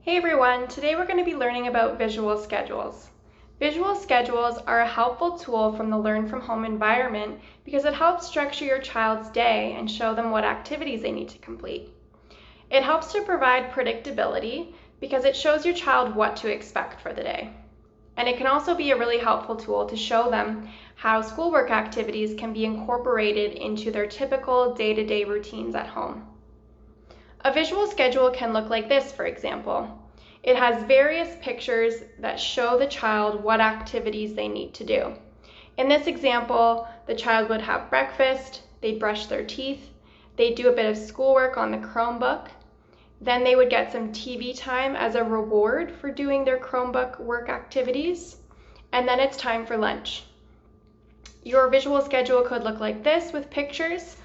Hey everyone, today we're going to be learning about visual schedules. Visual schedules are a helpful tool from the Learn from Home environment because it helps structure your child's day and show them what activities they need to complete. It helps to provide predictability because it shows your child what to expect for the day. And it can also be a really helpful tool to show them how schoolwork activities can be incorporated into their typical day-to-day routines at home. A visual schedule can look like this, for example. It has various pictures that show the child what activities they need to do. In this example, the child would have breakfast, they'd brush their teeth, they'd do a bit of schoolwork on the Chromebook, then they would get some TV time as a reward for doing their Chromebook work activities, and then it's time for lunch. Your visual schedule could look like this with pictures,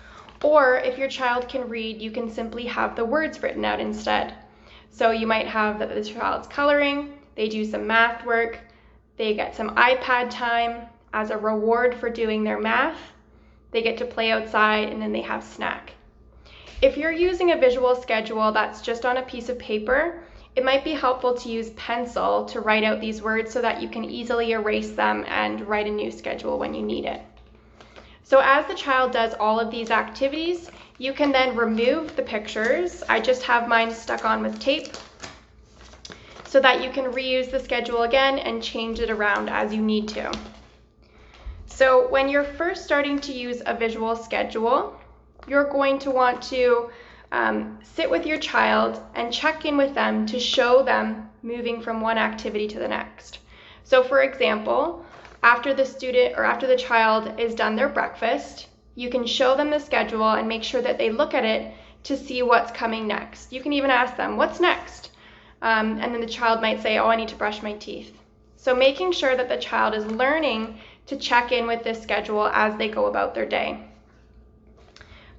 or if your child can read, you can simply have the words written out instead. So you might have that the child's coloring, they do some math work, they get some iPad time as a reward for doing their math, they get to play outside, and then they have snack. If you're using a visual schedule that's just on a piece of paper, it might be helpful to use pencil to write out these words so that you can easily erase them and write a new schedule when you need it. So as the child does all of these activities, you can then remove the pictures. I just have mine stuck on with tape so that you can reuse the schedule again and change it around as you need to. So when you're first starting to use a visual schedule, you're going to want to sit with your child and check in with them to show them moving from one activity to the next. So for example, after the child is done their breakfast, you can show them the schedule and make sure that they look at it to see what's coming next. You can even ask them, what's next? And then the child might say, oh, I need to brush my teeth. So making sure that the child is learning to check in with this schedule as they go about their day.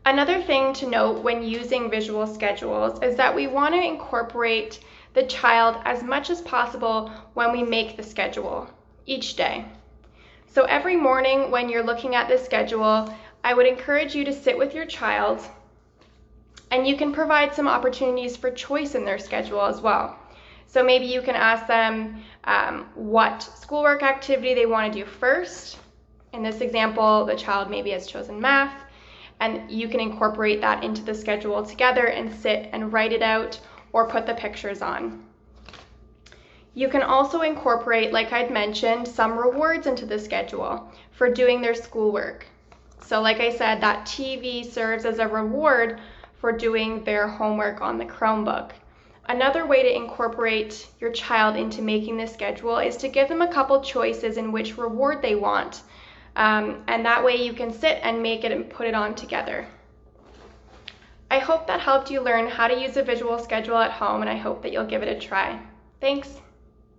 Another thing to note when using visual schedules is that we want to incorporate the child as much as possible when we make the schedule each day. So every morning when you're looking at this schedule, I would encourage you to sit with your child, and you can provide some opportunities for choice in their schedule as well. So maybe you can ask them what schoolwork activity they want to do first. In this example, the child maybe has chosen math, and you can incorporate that into the schedule together and sit and write it out or put the pictures on. You can also incorporate, like I'd mentioned, some rewards into the schedule for doing their schoolwork. So like I said, that TV serves as a reward for doing their homework on the Chromebook. Another way to incorporate your child into making this schedule is to give them a couple choices in which reward they want. And that way you can sit and make it and put it on together. I hope that helped you learn how to use a visual schedule at home, and I hope that you'll give it a try. Thanks.